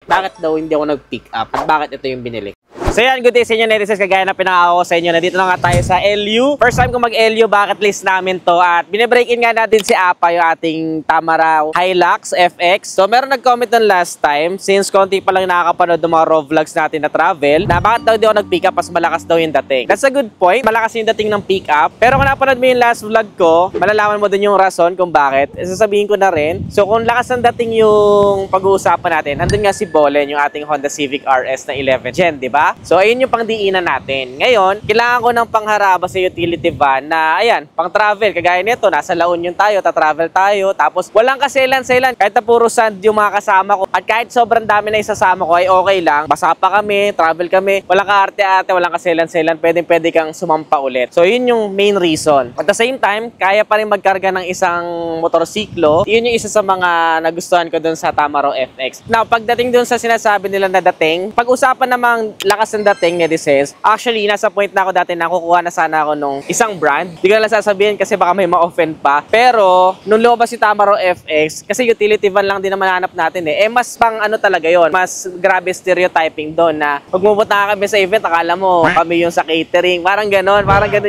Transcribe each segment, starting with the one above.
bakit daw hindi ako nag-pick up at bakit ito yung binili. So yan, good day sa inyo netizens, kagaya na pinakako sa inyo. Nandito na nga tayo sa LU. First time ko mag-LU bucket list namin to. At binibreak in nga natin si Apa, yung ating Tamaraw Hilux FX. So meron nag-comment nun last time, since konti pa lang nakakapanood ng mga raw vlogs natin na travel, na bakit daw di ako nag-pick up, mas malakas daw yung dating. That's a good point, malakas yung dating ng pick up. Pero kung napanood mo yung last vlog ko, malalaman mo dun yung rason kung bakit. Sasabihin ko na rin. So kung lakas ng dating yung pag-uusapan natin, andun nga si Bolen, yung ating Honda Civic RS na 11 Gen, di ba? So ayun yung pangdiinan natin. Ngayon, kailangan ko ng pangharaba sa utility van na ayan, pang travel. Kagaya nito, nasa La Union tayo, ta-travel tayo, tapos walang kaselan-selan. Kahit na puro sand yung mga kasama ko. At kahit sobrang dami na isasama ko ay okay lang. Basa pa kami, travel kami, walang kaarte-ate, walang kaselan-selan, pwede kang sumampa ulit. So yun yung main reason. At the same time, kaya pa rin magkarga ng isang motorsiklo. Yun yung isa sa mga nagustuhan ko dun sa Tamaraw FX. Now, pagdating dun sa sinasabi nila na dating, pag-usapan namang lakas ng dating netizens, actually, nasa point na ako dati na kukuha na sana ako nung isang brand. Hindi ko na lang sasabihin kasi baka may ma-offend pa. Pero, nung lumabas si Tamaraw FX, kasi utility van lang din naman hanap natin eh. Mas pang ano talaga yon, mas grabe stereotyping doon na pag pumunta kami sa event, akala mo kami yung sa catering. Parang ganon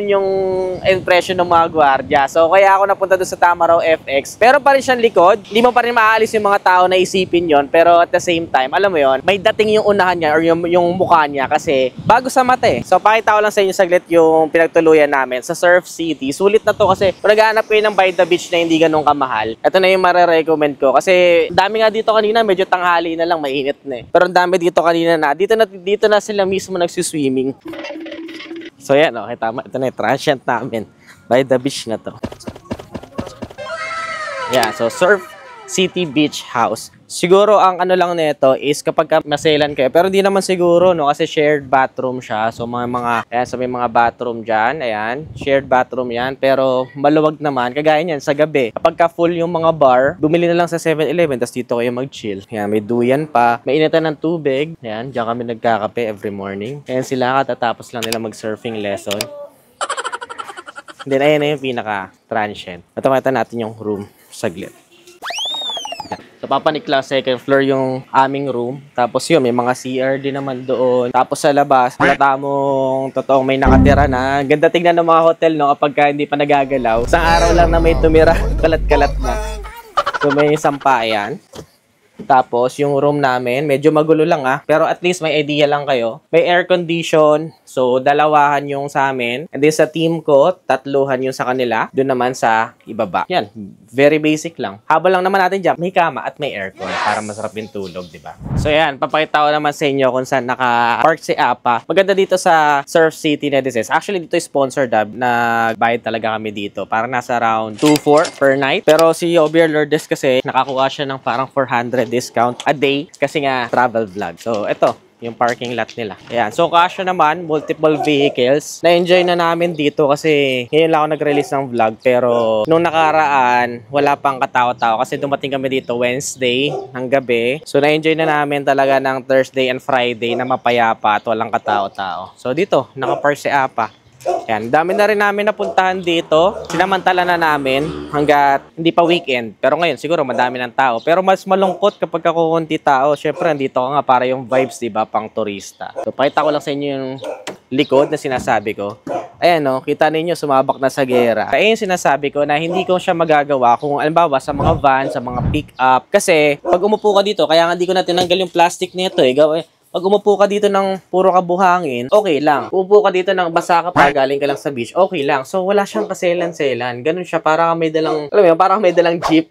yung impression ng mga gwardiya. So, kaya ako napunta doon sa Tamaraw FX. Pero pa rin siyang likod. Hindi mo pa rin maaalis yung mga tao na isipin yon. Pero at the same time, alam mo yon, may dating yung unahan niya or yung mukha niya kasi bago sa mata eh. So pakita ko lang sa inyo saglit yung pinagtuluyan namin sa Surf City. Sulit na to kasi kung naghahanap kayo ng by the beach na hindi ganun kamahal, ito na yung marirecommend ko. Kasi dami nga dito kanina, medyo tanghali na lang, mainit na eh. Pero ang dami dito kanina na. Dito na sila mismo nagsiswimming. So yan, okay, tama. Ito na yung transient namin. By the beach na to. Yeah, so Surf City Beach House. Siguro ang ano lang nito is kapag maselan kayo, pero hindi naman siguro no kasi shared bathroom siya. So ayan, sa may mga bathroom diyan, ayan, shared bathroom 'yan, pero maluwag naman kagaya niyan sa gabi. Kapag ka full yung mga bar, bumili na lang sa 7-Eleven tapos dito kayo mag-chill. Ayan, may duyan pa, may initan ng tubig. Ayan, diyan kami nagkakape every morning. Ayan sila katatapos lang nila mag-surfing lesson. Then ayan na yung pinaka transient. Ito natin yung room saglit. So, papanikla, second floor yung aming room. Tapos yun, may mga CR din naman doon. Tapos sa labas, halata mong totoong may nakatira na. Ganda tingnan ng mga hotel, no, kapag hindi pa nagagalaw. Isang araw lang na may tumira, kalat-kalat na. So, may sampa yan. Tapos, yung room namin, medyo magulo lang pero at least may idea lang kayo. May air condition, so dalawahan yung sa amin. And then sa team ko, tatluhan yung sa kanila. Doon naman sa ibaba. Yan, very basic lang. Habang lang naman natin dyan, may kama at may aircon para masarap yung tulog, di ba? So yan, papakita ko naman sa inyo kung saan naka-park si Apa. Maganda dito sa Surf City netizens. Actually, dito sponsored nagbayad talaga kami dito. Parang nasa around 2-4 per night. Pero si Obier Lourdes kasi nakakuha siya ng parang 400 discount a day kasi nga travel vlog. So, ito yung parking lot nila. Ayan. So, kasya naman, multiple vehicles. Na-enjoy na namin dito kasi ngayon lang ako nag-release ng vlog. Pero, nung nakaraan, wala pang katao-tao kasi dumating kami dito Wednesday ng gabi. So, na-enjoy na namin talaga ng Thursday and Friday na mapayapa at walang katao-tao. So, dito, nakapark si Apa. Yan, dami na rin namin napuntahan dito. Sinamantala na namin hanggat hindi pa weekend. Pero ngayon, siguro madami ng tao. Pero mas malungkot kapag kukunti tao. Syempre, andito ka nga para yung vibes, diba, pang turista. So, pakita ko lang sa inyo yung likod na sinasabi ko. Ayan, no, kita ninyo, sumabak na sa gera. Kaya yung sinasabi ko na hindi ko siya magagawa kung, alimbawa, sa mga van, sa mga pick-up. Kasi, pag umupo ka dito, kaya nga hindi ko na tinanggal yung plastic nito, pag umupo ka dito ng puro kabuhangin, okay lang. Umupo ka dito ng basa ka pa, galing ka lang sa beach, okay lang. So, wala siyang kaselan-selan. Ganun siya, parang may dalang, alam mo yun, parang may dalang jeep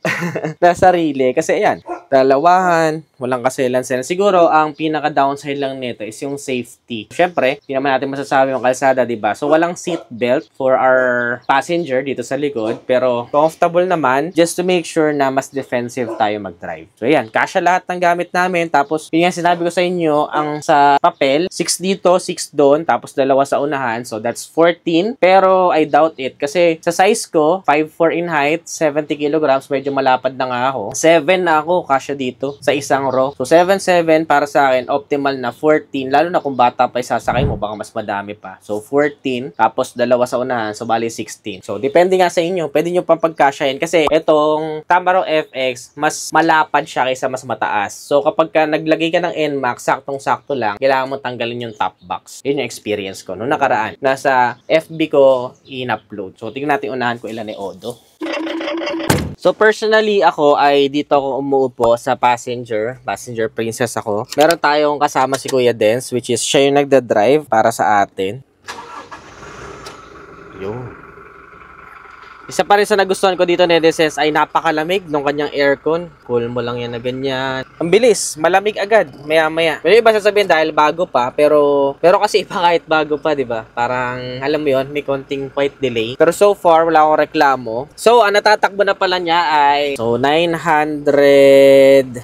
na sarili. Kasi, ayan, dalawahan, walang kaselan-selan. Siguro, ang pinaka-downside lang nito is yung safety. Siyempre, hindi naman natin masasabi yung kalsada, diba? So, walang seat belt for our passenger dito sa likod. Pero, comfortable naman, just to make sure na mas defensive tayo mag-drive. So, ayan, kasya lahat ng gamit namin. Tapos, yun yung sinabi ko sa inyo, ang sa papel, 6 dito, 6 doon, tapos dalawa sa unahan. So, that's 14. Pero, I doubt it. Kasi, sa size ko, 5'4" in height, 70 kilograms, medyo malapad na nga ako. 7 na ako, kasya dito, sa isang raw. So 7.7 para sa akin, optimal na 14. Lalo na kung bata pa isasakay mo, baka mas madami pa. So 14, tapos dalawa sa unahan, so bali 16. So depende nga sa inyo, pwede nyo pang pagkasyahin kasi itong Tamaraw FX, mas malapad siya kaysa mas mataas. So kapag ka naglagay ka ng NMAX, saktong-sakto lang, kailangan mo tanggalin yung top box. Yun yung experience ko. Noong nakaraan, nasa FB ko in-upload. So tingnan natin unahan ko ilan ni Odo. So personally ako ay dito ako umuupo sa passenger princess ako. Meron tayong kasama si Kuya Dens, which is siya yung nagda-drive para sa atin. Yun. Isa pa rin sa nagustuhan ko dito, netizens, ay napakalamig nung kanyang aircon. Cool mo lang yan na ganyan. Ang bilis, malamig agad, maya-maya. Pero iba sasabihin dahil bago pa, pero kasi iba kahit bago pa, di ba? Parang, alam mo yon, may konting quite delay. Pero so far, wala akong reklamo. So, ang natatakbo na pala niya ay, 997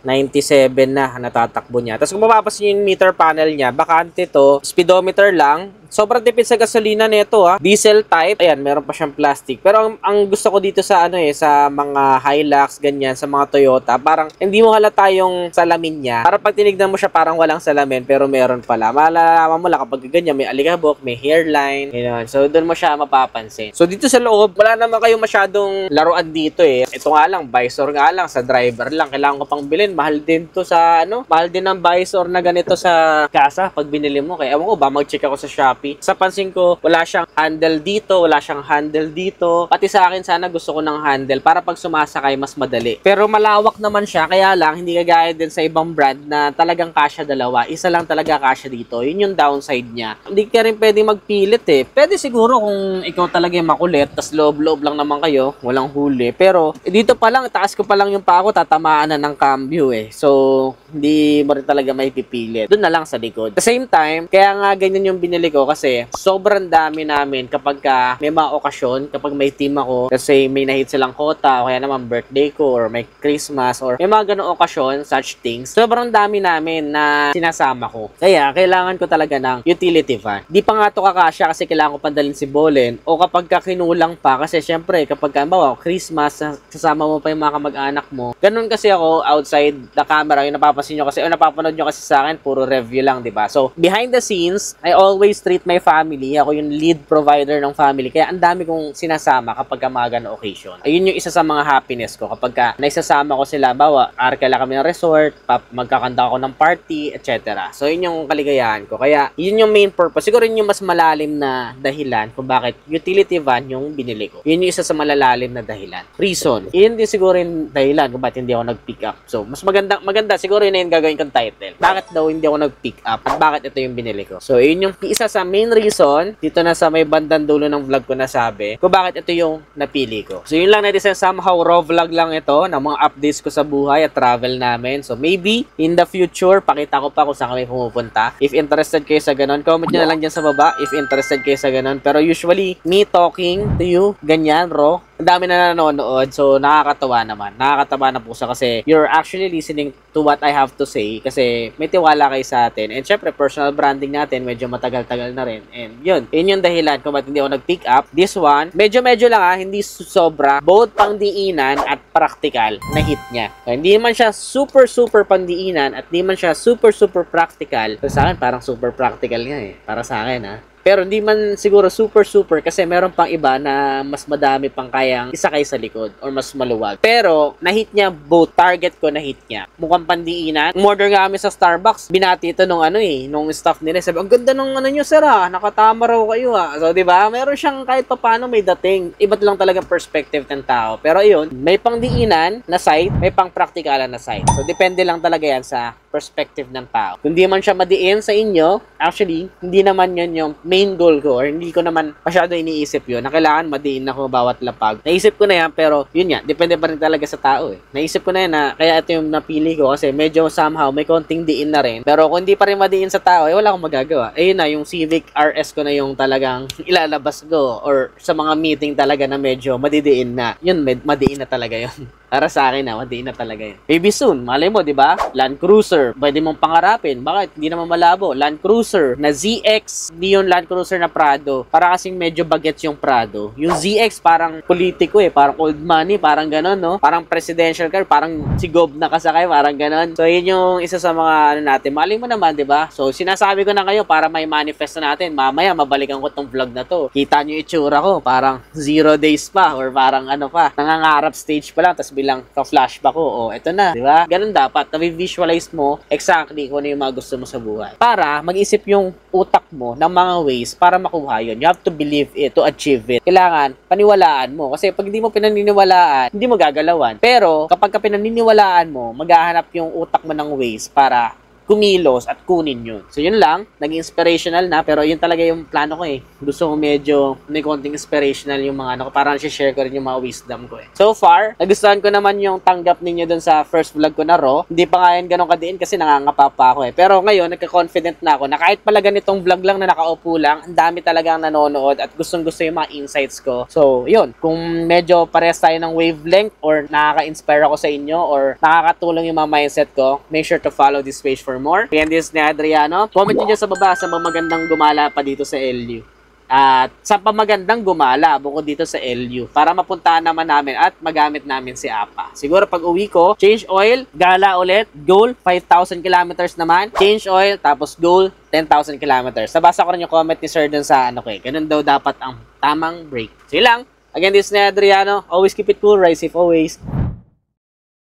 na natatakbo niya. Tapos kung mapapasin yung meter panel niya, bakante to, speedometer lang. Sobrang tipid sa gasolina nito Diesel type. Ayan, meron pa siyang plastic. Pero ang gusto ko dito sa sa mga Hilux, ganyan, sa mga Toyota, parang hindi mo halata yung salamin niya. Para pag tinignan mo siya, parang walang salamin, pero meron pala. Malalaman mo lang kapag ganyan, may alikabok, may hairline, gano'n. So, doon mo siya mapapansin. So, dito sa loob, wala naman kayong masyadong laruan dito Ito nga lang, visor nga lang, sa driver lang. Kailangan ko pang bilhin. Mahal din to sa, mahal din ang visor na ganito sa kasa pag binili mo. Kaya, ewan ko ba, mag-check ako sa Shopee. Sa pansin ko, wala siyang handle dito, wala siyang handle dito. Pati sa akin, sana gusto ko ng handle para pag sumasakay, mas madali. Pero malawak naman siya, kaya lang, hindi kagaya din sa ibang brand na talagang kasya dalawa. Isa lang talaga kasya dito. Yun yung downside niya. Hindi ka rin pwede magpilit Pwede siguro kung ikaw talaga yung makulit, tas loob-loob lang naman kayo, walang huli. Pero, dito pa lang, taas ko pa lang yung pako, tatamaan na ng cambio So, hindi mo rin talaga may pipilit. Doon na lang sa likod. At the same time, kaya nga ganyan yung binili ko kasi sobrang dami namin kapag may mga okasyon, kapag may team ako, kasi may nahit silang kota, o kaya naman birthday ko, or may Christmas, or may mga ganong okasyon, such things, sobrang dami namin na sinasama ko. Kaya, kailangan ko talaga ng utility van. Di pa nga ito kakasya kasi kailangan ko pandalhin si Bolen, o kapag kinulang pa, kasi syempre, kapag Christmas, sasama mo pa yung mga kamag-anak mo. Ganun kasi ako outside the camera, yung napapansin nyo kasi, o napapanood nyo kasi sa akin, puro review lang, diba? So, behind the scenes, I always treat my family. Ako yung lead provider ng family. Kaya ang dami kong sinasama kapag mga ganong occasion. Ayun yung isa sa mga happiness ko. Kapag naisasama ko sila, bawa, arkala kami ng resort, magkakanda ako ng party, etc. So, yun yung kaligayahan ko. Kaya, yun yung main purpose. Siguro yun yung mas malalim na dahilan kung bakit utility van yung binili ko. Yun yung isa sa malalalim na dahilan. Reason. Yun din siguro yung dahilan kung bakit hindi ako nag-pick up. So, mas maganda. Siguro yun na yung gagawin kong title. Bakit daw hindi ako nag-pick up? At bakit ito yung binili ko? So, yun yung isa sa main reason, dito na sa may bandang dulo ng vlog ko nasabi, kung bakit ito yung napili ko. So, yun lang natin, somehow raw vlog lang ito, ng mga updates ko sa buhay at travel namin. So, maybe, in the future, pakita ko pa kung saan kami pumupunta. If interested kayo sa ganun, comment nyo na lang dyan sa baba, if interested kayo sa ganun. Pero usually, me talking to you, ganyan, raw, ang dami na nanonood, so nakakatawa naman. Nakakatawa na po siya kasi you're actually listening to what I have to say kasi may tiwala kayo sa atin. And syempre, personal branding natin, medyo matagal-tagal na rin. And yun yung dahilan kung ba't hindi ako nag-pick up. This one, medyo lang hindi sobra. Both pangdiinan at practical na hit niya. So, hindi man siya super pangdiinan at hindi man siya super practical. So, sa akin, parang super practical nga para sa akin Pero hindi man siguro super kasi meron pang iba na mas madami pang kayang isakay sa likod or mas maluwag. Pero na-hit niya both. Target ko na-hit niya. Mukhang pandiinan. Umorder nga kami sa Starbucks. Binati ito nung nung staff nila. Sabi, ang ganda nung nyo sir nakatama raw kayo So, di ba? Meron siyang kahit pa paano may dating. Iba't lang talaga perspective ng tao. Pero ayun, may pangdiinan na side, may pang praktikalan na side. So, depende lang talaga yan sa perspective ng tao. Kung di man siya madiin sa inyo, actually, hindi naman yun yung main goal ko or hindi ko naman masyado iniisip yun na kailangan madiin ako bawat lapag. Naisip ko na yan pero yun nga, depende pa rin talaga sa tao Naisip ko na yan na kaya ito yung napili ko kasi medyo somehow may konting diin na rin. Pero kung hindi pa rin madiin sa tao, wala akong magagawa. Ayun na, yung Civic RS ko na yung talagang ilalabas ko or sa mga meeting talaga na medyo madidiin na. Yun, madiin na talaga yun. Para sa akin na, hindi na talaga yun. Maybe soon, malay mo, di ba? Land Cruiser, pwede mong pangarapin. Bakit? Hindi naman malabo. Land Cruiser na ZX, hindi yung Land Cruiser na Prado. Para kasing medyo bagets yung Prado. Yung ZX parang politiko parang old money, parang ganon, no? Parang presidential car, parang si Gob nakasakay, parang ganon. So, yun yung isa sa mga natin. Malay mo naman, di ba? So, sinasabi ko na kayo para may manifest na natin. Mamaya, mabalikan ko tong vlog na to. Kita nyo itsura ko, parang 0 days pa or parang ano pa, nangangarap stage pa lang, tapos bilang ka-flashback ko, oh, eto na, di ba? Ganun dapat, na-visualize mo exactly kung ano yung mga gusto mo sa buhay. Para mag-isip yung utak mo ng mga ways para makuha yun. You have to believe it to achieve it. Kailangan, paniwalaan mo. Kasi pag hindi mo pinaniniwalaan, hindi mo gagalawan. Pero, kapag pinaniniwalaan mo, maghahanap yung utak mo ng ways para kumilos at kunin yun. So, yun lang. Naging inspirational na. Pero, yun talaga yung plano ko Gusto ko medyo may konting inspirational yung mga ano ko. Parang share ko rin yung mga wisdom ko So far, nagustuhan ko naman yung tanggap ninyo dun sa first vlog ko na Raw. Hindi pa nga yun ganun kadiin kasi nangangapa pa ako Pero ngayon, nagka-confident na ako na kahit pala ganitong vlog lang na nakaupo lang, ang dami talagang nanonood at gustong-gusto yung mga insights ko. So, yun. Kung medyo parehas tayo ng wavelength or nakaka-inspire ako sa inyo or nakakatulong yung mga mindset ko, make sure to follow this page for more. Again, this is ni Adriano. Comment nyo dyan sa baba sa mga magandang gumala pa dito sa LU. At sa pamagandang gumala bukod dito sa LU para mapuntahan naman namin at magamit namin si Apa. Siguro pag uwi ko, change oil, gala ulit, goal, 5,000 kilometers naman, change oil, tapos goal, 10,000 kilometers. Nabasa ko rin yung comment ni Sir dun sa ano ko Ganun daw dapat ang tamang break. So yun lang. Again, this is ni Adriano. Always keep it cool, ride safe always.